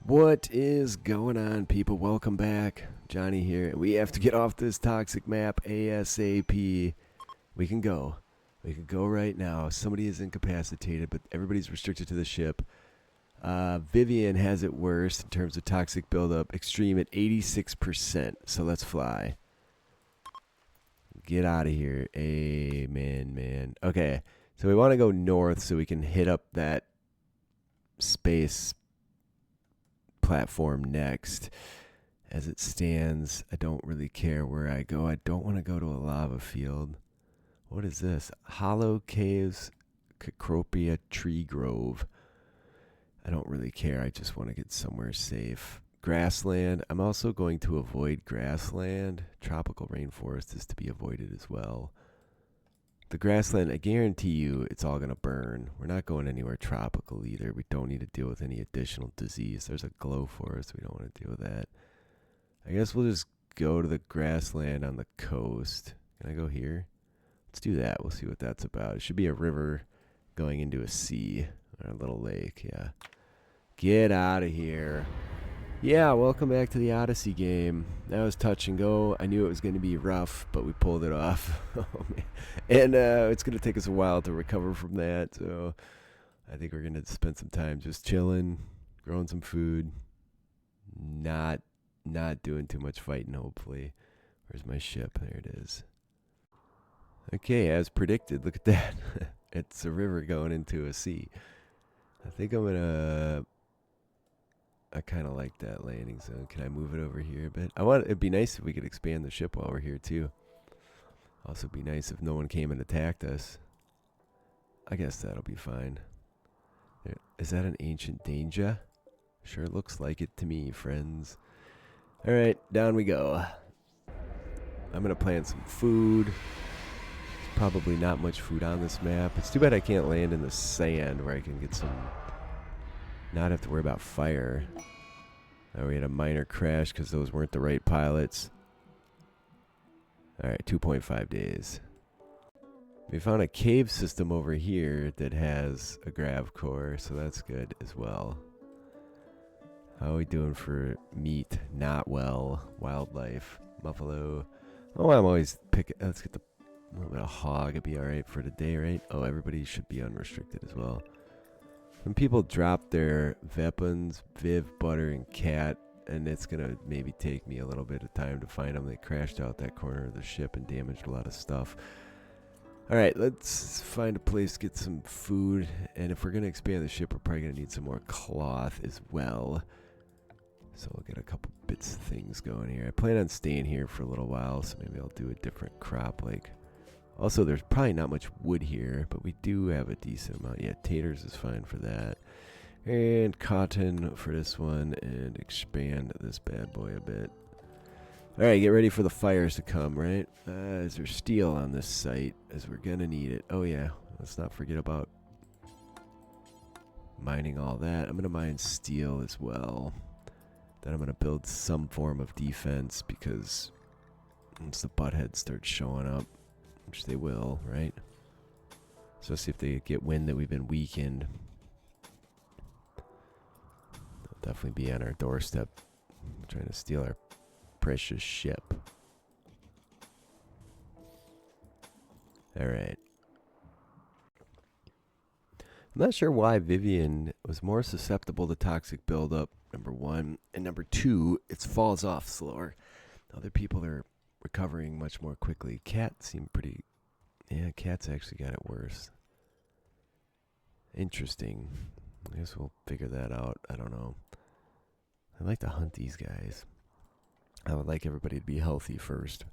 What is going on, people? Welcome back. Johnny here. We have to get off this toxic map ASAP. We can go. We can go right now. Somebody is incapacitated, but everybody's restricted to the ship. Vivian has it worse in terms of toxic buildup. Extreme at 86%. So let's fly. Get out of here. Amen, man. Okay. So we want to go north so we can hit up that space platform next. As it stands, I don't really care where I go. I don't want to go to a lava field. What is this? Hollow Caves, Cacropia Tree Grove. I don't really care. I just want to get somewhere safe. Grassland. I'm also going to avoid grassland. Tropical rainforest is to be avoided as well. The grassland, I guarantee you, it's all going to burn. We're not going anywhere tropical either. We don't need to deal with any additional disease. There's a glow forest. We don't want to deal with that. I guess we'll just go to the grassland on the coast. Can I go here? Let's do that. We'll see what that's about. It should be a river going into a sea or a little lake. Yeah. Get out of here. Yeah, welcome back to the Odyssey game. That was touch and go. I knew it was going to be rough, but we pulled it off. Oh, man. And it's going to take us a while to recover from that. So I think we're going to spend some time just chilling, growing some food, not doing too much fighting, hopefully. Where's my ship? There it is. Okay, as predicted, look at that. It's a river going into a sea. I think I'm going to... I kind of like that landing zone. Can I move it over here a bit? It'd be nice if we could expand the ship while we're here too. Also be nice if no one came and attacked us. I guess that'll be fine. Is that an ancient danger? Sure looks like it to me, friends. Alright, down we go. I'm gonna plant some food. There's probably not much food on this map. It's too bad I can't land in the sand where I can get some... not have to worry about fire. Oh, we had a minor crash because those weren't the right pilots. Alright, 2.5 days. We found a cave system over here that has a gravcore, so that's good as well. How are we doing for meat? Not well. Wildlife. Buffalo. Oh, I'm always picking... let's get a little bit of hog. It'd be alright for today, right? Oh, everybody should be unrestricted as well. When people drop their weapons, Viv, Butter, and Cat, and it's going to maybe take me a little bit of time to find them. They crashed out that corner of the ship and damaged a lot of stuff. Alright, let's find a place to get some food. And if we're going to expand the ship, we're probably going to need some more cloth as well. So we'll get a couple bits of things going here. I plan on staying here for a little while, so maybe I'll do a different crop like... Also, there's probably not much wood here, but we do have a decent amount. Yeah, taters is fine for that. And cotton for this one, and expand this bad boy a bit. Alright, get ready for the fires to come, right? Is there steel on this site? As we're gonna need it. Oh yeah, let's not forget about mining all that. I'm gonna mine steel as well. Then I'm gonna build some form of defense, because once the buttheads start showing up, which they will, right? Especially if they get wind that we've been weakened. They'll definitely be on our doorstep trying to steal our precious ship. Alright. I'm not sure why Vivian was more susceptible to toxic buildup, number one. And number two, it falls off slower. Other people are recovering much more quickly. Cat seemed pretty... yeah, Cat's actually got it worse. Interesting. I guess we'll figure that out. I don't know. I like to hunt these guys. I would like everybody to be healthy first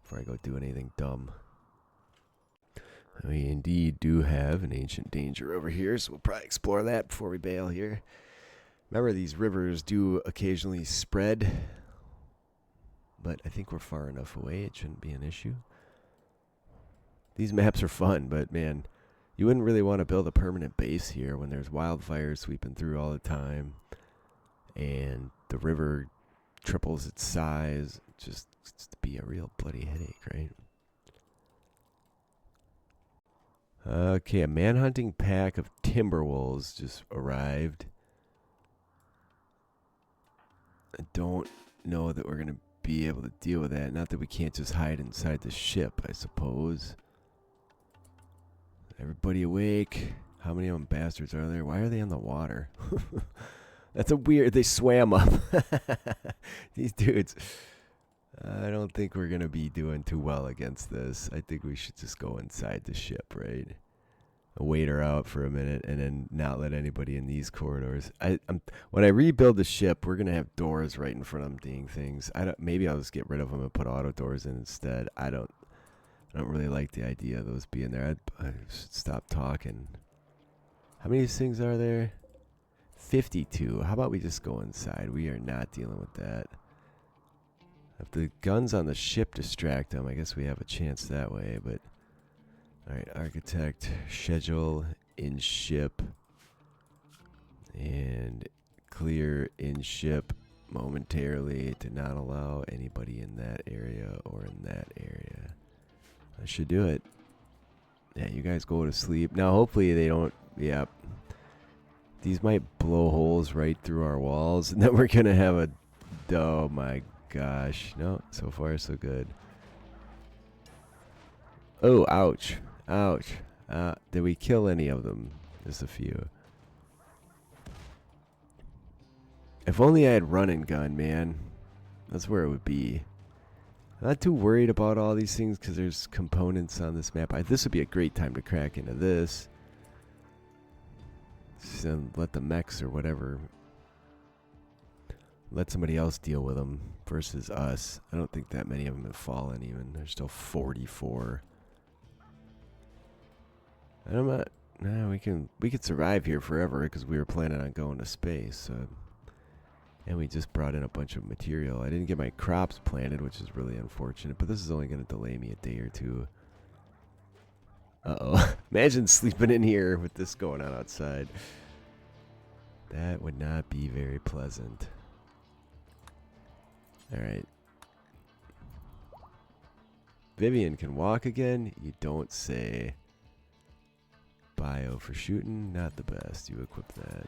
before I go do anything dumb. We indeed do have an ancient danger over here, so we'll probably explore that before we bail here. Remember, these rivers do occasionally spread, but I think we're far enough away, it shouldn't be an issue. These maps are fun, but man, you wouldn't really want to build a permanent base here when there's wildfires sweeping through all the time, and the river triples its size. Just to be a real bloody headache, right? Okay, a manhunting pack of timber wolves just arrived. I don't know that we're going to be able to deal with that. Not that we can't just hide inside the ship, I suppose. Everybody awake. How many of them bastards are there? Why are they in the water? That's a weird... They swam up. These dudes. I don't think we're going to be doing too well against this. I think we should just go inside the ship, right? Wait her out for a minute and then not let anybody in these corridors. When I rebuild the ship, we're going to have doors right in front of them dang things. Maybe I'll just get rid of them and put auto doors in instead. I don't really like the idea of those being there. I should stop talking. How many of these things are there? 52. How about we just go inside? We are not dealing with that. If the guns on the ship distract them, I guess we have a chance that way, but... Alright, architect, schedule, in ship, and clear in ship momentarily to not allow anybody in that area or in that area. I should do it. Yeah, you guys go to sleep. Now, hopefully they don't... Yeah. These might blow holes right through our walls, and then we're going to have a... Oh, my gosh. No, so far so good. Oh, ouch. Ouch. Did we kill any of them? Just a few. If only I had run and gun, man. That's where it would be. I'm not too worried about all these things because there's components on this map. This would be a great time to crack into this. So let the mechs or whatever. Let somebody else deal with them versus us. I don't think that many of them have fallen even. There's still 44. And I'm not... No, we could survive here forever because we were planning on going to space. And we just brought in a bunch of material. I didn't get my crops planted, which is really unfortunate. But this is only going to delay me a day or two. Uh-oh. Imagine sleeping in here with this going on outside. That would not be very pleasant. Alright. Vivian can walk again? You don't say. Bio for shooting, not the best. You equip that.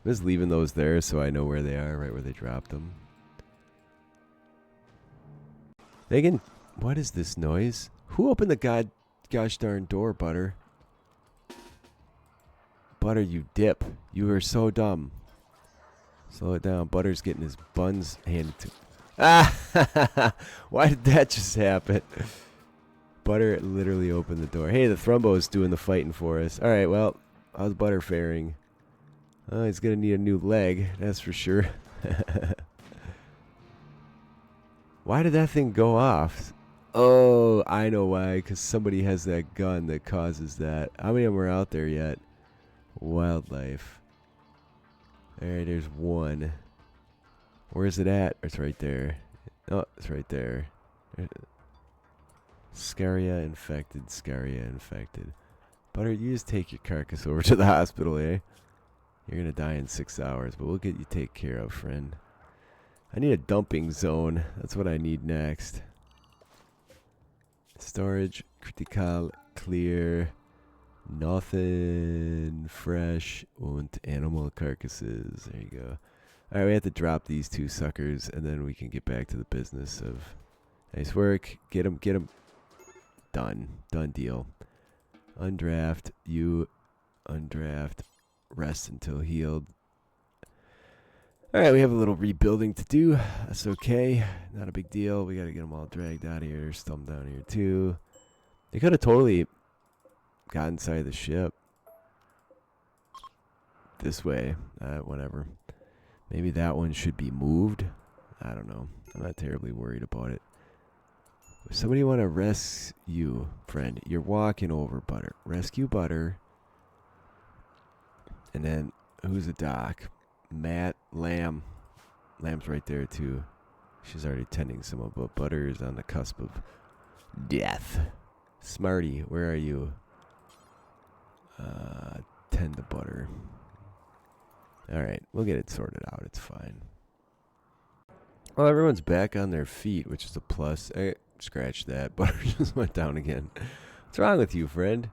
I'm just leaving those there so I know where they are, right where they dropped them. Megan, what is this noise? Who opened the gosh darn door, Butter? Butter, you dip. You are so dumb. Slow it down. Butter's getting his buns handed to... Ah! Why did that just happen? Butter literally opened the door. Hey, the Thrumbo's doing the fighting for us. Alright, well, how's Butter faring? Oh, he's going to need a new leg, that's for sure. Why did that thing go off? Oh, I know why. Because somebody has that gun that causes that. How many of them are out there yet? Wildlife. Alright, there's one. Where is it at? It's right there. Oh, it's right there. Scaria infected, Scaria infected. Butter, you just take your carcass over to the hospital, eh? You're gonna die in 6 hours, but we'll get you taken care of, friend. I need a dumping zone. That's what I need next. Storage, critical, clear, nothing fresh, und animal carcasses. There you go. Alright, we have to drop these two suckers, and then we can get back to the business of... Nice work. Get him, get him. Done. Done deal. Undraft. You undraft. Rest until healed. Alright, we have a little rebuilding to do. That's okay. Not a big deal. We gotta get them all dragged out of here. There's some down here too. They could have totally got inside the ship. This way. Whatever. Maybe that one should be moved. I don't know. I'm not terribly worried about it. Somebody want to rescue, friend. You're walking over, Butter. Rescue Butter. And then, who's the doc? Matt, Lamb. Lamb's right there, too. She's already tending some of, but Butter is on the cusp of death. Smarty, where are you? Tend to Butter. Alright, we'll get it sorted out. It's fine. Well, everyone's back on their feet, which is a plus. Scratch that. Butter just went down again. What's wrong with you, friend?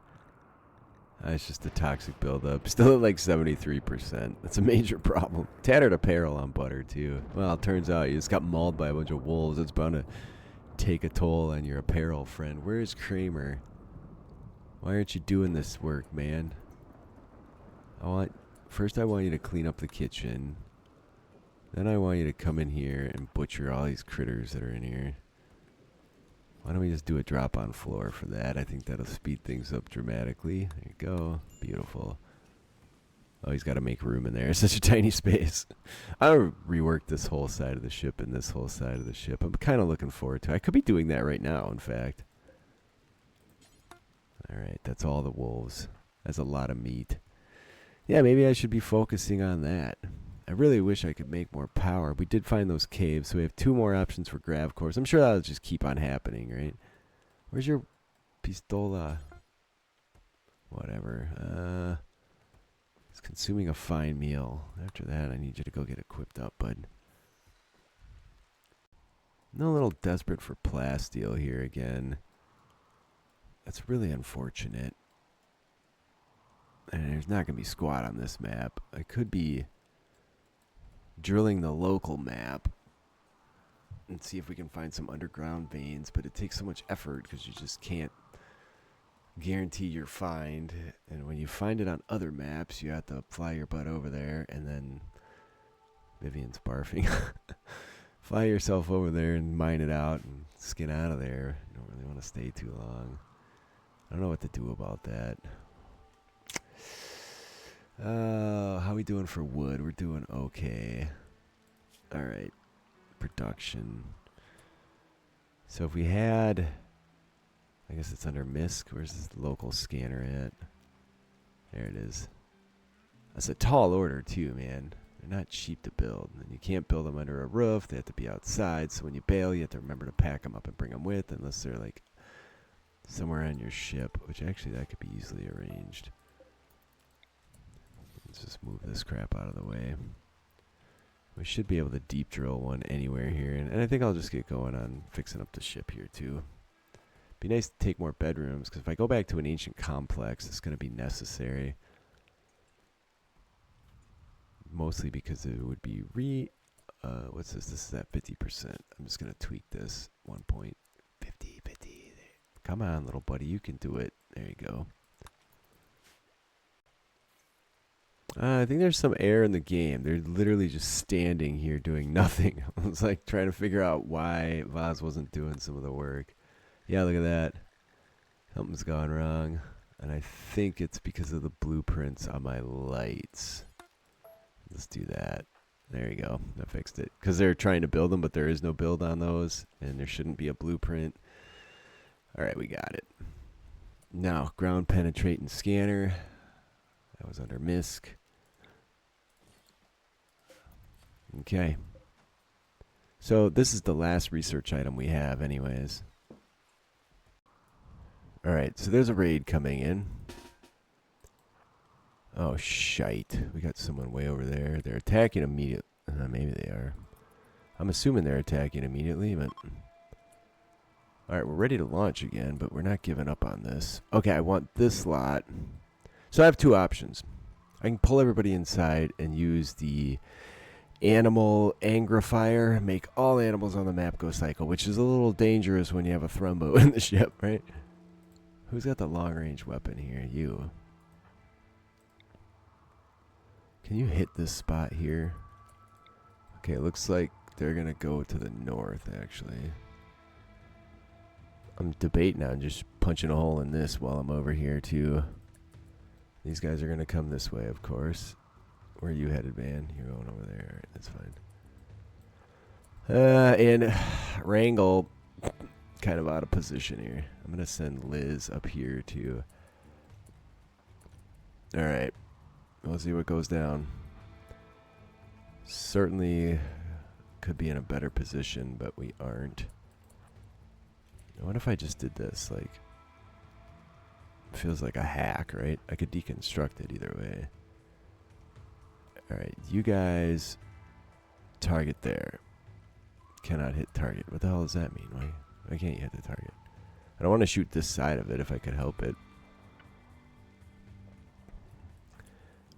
It's just a toxic buildup. Still at like 73%. That's a major problem. Tattered apparel on butter, too. Well, it turns out you just got mauled by a bunch of wolves. It's bound to take a toll on your apparel friend. Where is Kramer? Why aren't you doing this work, man? First I want you to clean up the kitchen. Then I want you to come in here and butcher all these critters that are in here. Why don't we just do a drop on floor for that? I think that'll speed things up dramatically. There you go. Beautiful. Oh, he's got to make room in there. It's such a tiny space. I'll rework this whole side of the ship and this whole side of the ship. I'm kind of looking forward to it. I could be doing that right now, in fact. Alright, that's all the wolves. That's a lot of meat. Yeah, maybe I should be focusing on that. I really wish I could make more power. We did find those caves, so we have 2 more options for gravcores. I'm sure that'll just keep on happening, right? Where's your pistola? Whatever. It's consuming a fine meal. After that, I need you to go get equipped up, bud. I'm a little desperate for plasteel here again. That's really unfortunate. And there's not going to be squat on this map. I could be drilling the local map and see if we can find some underground veins, but it takes so much effort because you just can't guarantee your find. And when you find it on other maps, you have to fly your butt over there, and then Vivian's barfing. Fly yourself over there and mine it out and skin out of there. You don't really want to stay too long. I don't know what to do about that. How we doing for wood? We're doing okay. Alright. Production. So if we had... I guess it's under MISC. Where's this local scanner at? There it is. That's a tall order too, man. They're not cheap to build. And you can't build them under a roof. They have to be outside. So when you bail, you have to remember to pack them up and bring them with, unless they're like somewhere on your ship, which actually that could be easily arranged. Let's just move this crap out of the way. We should be able to deep drill one anywhere here. And I think I'll just get going on fixing up the ship here too. Be nice to take more bedrooms, because if I go back to an ancient complex, it's going to be necessary. Mostly because it would be what's this? This is at 50%. I'm just going to tweak this. 1.50, 50. Come on, little buddy. You can do it. There you go. I think there's some error in the game. They're literally just standing here doing nothing. I was like trying to figure out why Vaz wasn't doing some of the work. Yeah, look at that. Something's gone wrong. And I think it's because of the blueprints on my lights. Let's do that. There you go. That fixed it. Because they're trying to build them, but there is no build on those. And there shouldn't be a blueprint. Alright, we got it. Now, ground penetrating scanner. That was under MISC. Okay. So this is the last research item we have anyways. Alright, so there's a raid coming in. Oh, shite. We got someone way over there. They're attacking immediately. Maybe they are. I'm assuming they're attacking immediately, but... Alright, we're ready to launch again, but we're not giving up on this. Okay, I want this lot. So I have 2 options. I can pull everybody inside and use the animal angrifier, make all animals on the map go cycle, which is a little dangerous when you have a thrombo in the ship, right? Who's got the long-range weapon here? You. Can you hit this spot here? Okay, it looks like they're going to go to the north, actually. I'm debating on just punching a hole in this while I'm over here, too. These guys are going to come this way, of course. Where are you headed, man? You're going over there. All right, that's fine. And Wrangle, kind of out of position here. I'm going to send Liz up here, too. All right. We'll see what goes down. Certainly could be in a better position, but we aren't. What if I just did this? Like, feels like a hack, right? I could deconstruct it either way. Alright, you guys target there. Cannot hit target. What the hell does that mean? Why can't you hit the target? I don't want to shoot this side of it if I could help it.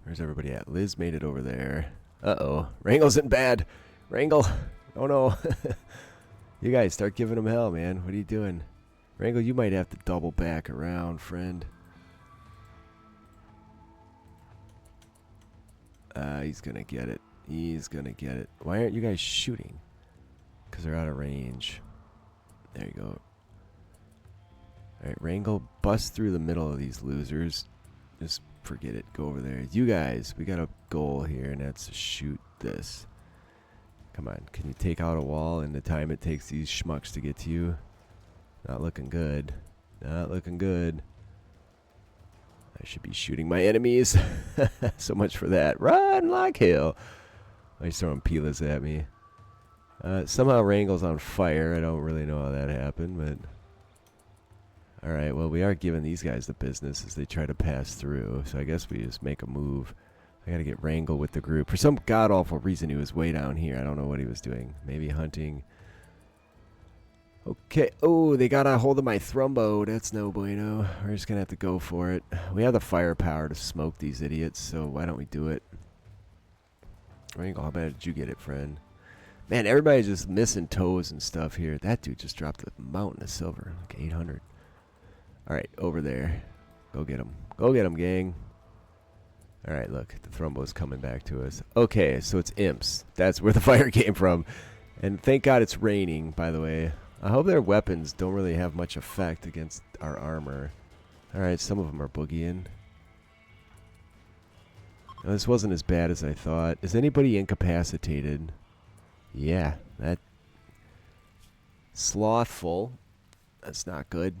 Where's everybody at? Liz made it over there. Uh-oh. Wrangle's in bad. Wrangle. Oh, no. You guys start giving him hell, man. What are you doing? Wrangle, you might have to double back around, friend. He's going to get it. He's going to get it. Why aren't you guys shooting? Because they're out of range. There you go. Alright, Wrangle, bust through the middle of these losers. Just forget it. Go over there. You guys, we got a goal here, and that's to shoot this. Come on. Can you take out a wall in the time it takes these schmucks to get to you? Not looking good. Not looking good. I should be shooting my enemies. So much for that. Run like hell. He's throwing peelas at me. Somehow Wrangle's on fire. I don't really know how that happened, but... Alright, well, we are giving these guys the business as they try to pass through. So I guess we just make a move. I gotta get Wrangle with the group. For some god-awful reason, he was way down here. I don't know what he was doing. Maybe hunting. Okay. Oh, they got a hold of my Thrumbo. That's no bueno. We're just gonna have to go for it. We have the firepower to smoke these idiots, so why don't we do it? Wrangle, how bad did you get it, friend? Man, everybody's just missing toes and stuff here. That dude just dropped a mountain of silver. Like 800. Alright, over there. Go get him. Go get him, gang. Alright, look. The Thrumbo's coming back to us. Okay, so it's imps. That's where the fire came from. And thank God it's raining, by the way. I hope their weapons don't really have much effect against our armor. Alright, some of them are boogieing. Now, this wasn't as bad as I thought. Is anybody incapacitated? Yeah, that... Slothful. That's not good.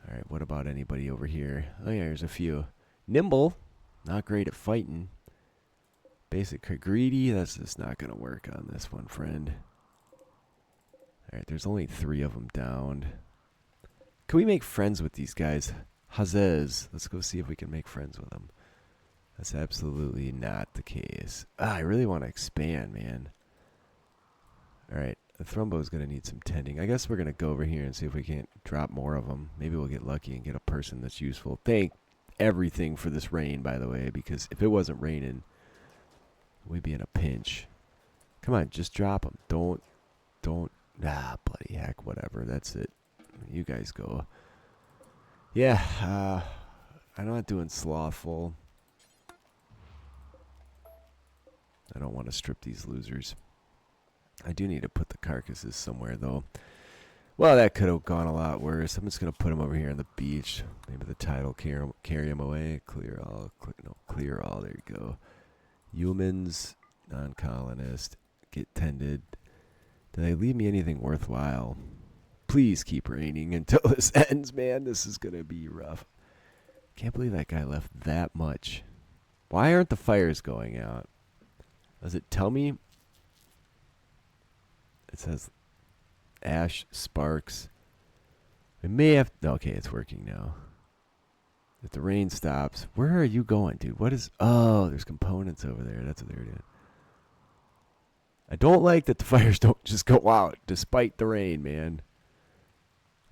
Alright, what about anybody over here? Oh yeah, there's a few. Nimble. Not great at fighting. Basic greedy. That's just not going to work on this one, friend. Alright, there's only 3 of them downed. Can we make friends with these guys? HugsLib. Let's go see if we can make friends with them. That's absolutely not the case. I really want to expand, man. Alright, the Thrumbo's going to need some tending. I guess we're going to go over here and see if we can't drop more of them. Maybe we'll get lucky and get a person that's useful. Thank everything for this rain, by the way, because if it wasn't raining, we'd be in a pinch. Come on, just drop them. Don't. Bloody heck, whatever. That's it. You guys go. Yeah, I'm not doing slothful. I don't want to strip these losers. I do need to put the carcasses somewhere, though. Well, that could have gone a lot worse. I'm just going to put them over here on the beach. Maybe the tide will carry them away. Clear all. Clear all. There you go. Humans, non-colonist, get tended. Did they leave me anything worthwhile? Please keep raining until this ends, man. This is going to be rough. Can't believe that guy left that much. Why aren't the fires going out? Does it tell me? It says ash, sparks. We may have... Okay, it's working now. If the rain stops... Where are you going, dude? What is... Oh, there's components over there. That's what they're doing. I don't like that the fires don't just go out despite the rain, man.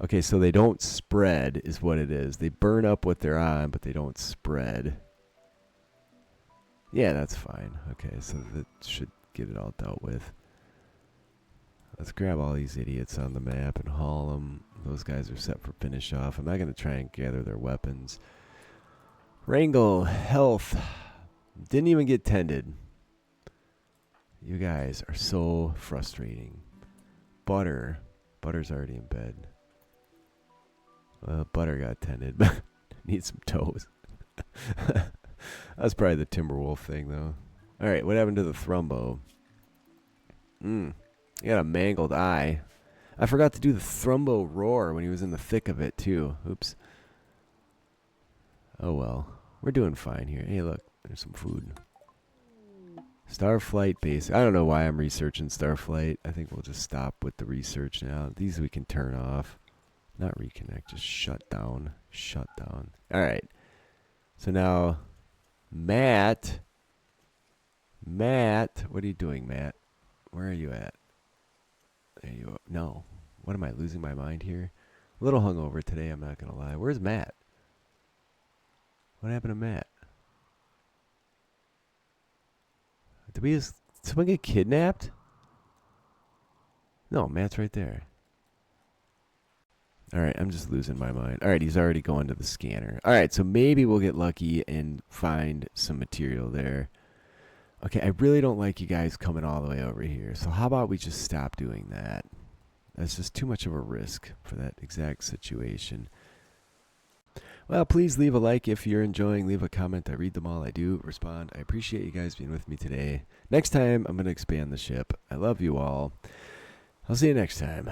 Okay, so they don't spread is what it is. They burn up what they're on, but they don't spread. Yeah, that's fine. Okay, so that should get it all dealt with. Let's grab all these idiots on the map and haul them. Those guys are set for finish off. I'm not going to try and gather their weapons. Wrangle, health. Didn't even get tended. You guys are so frustrating. Butter. Butter's already in bed. Well, Butter got tended, but needs some toes. That's probably the Timberwolf thing, though. Alright, what happened to the Thrumbo? He got a mangled eye. I forgot to do the Thrumbo roar when he was in the thick of it, too. Oops. Oh, well. We're doing fine here. Hey, look. There's some food. Starflight base. I don't know why I'm researching Starflight. I think we'll just stop with the research now. These we can turn off. Not reconnect. Just shut down. Shut down. Alright. So now... Matt. What are you doing, Matt? Where are you at? There you are. No. What am I, losing my mind here? A little hungover today, I'm not going to lie. Where's Matt? What happened to Matt? Did we just... Someone get kidnapped? No, Matt's right there. Alright, I'm just losing my mind. Alright, he's already going to the scanner. Alright, so maybe we'll get lucky and find some material there. Okay, I really don't like you guys coming all the way over here. So how about we just stop doing that? That's just too much of a risk for that exact situation. Well, please leave a like if you're enjoying. Leave a comment. I read them all. I do respond. I appreciate you guys being with me today. Next time, I'm going to expand the ship. I love you all. I'll see you next time.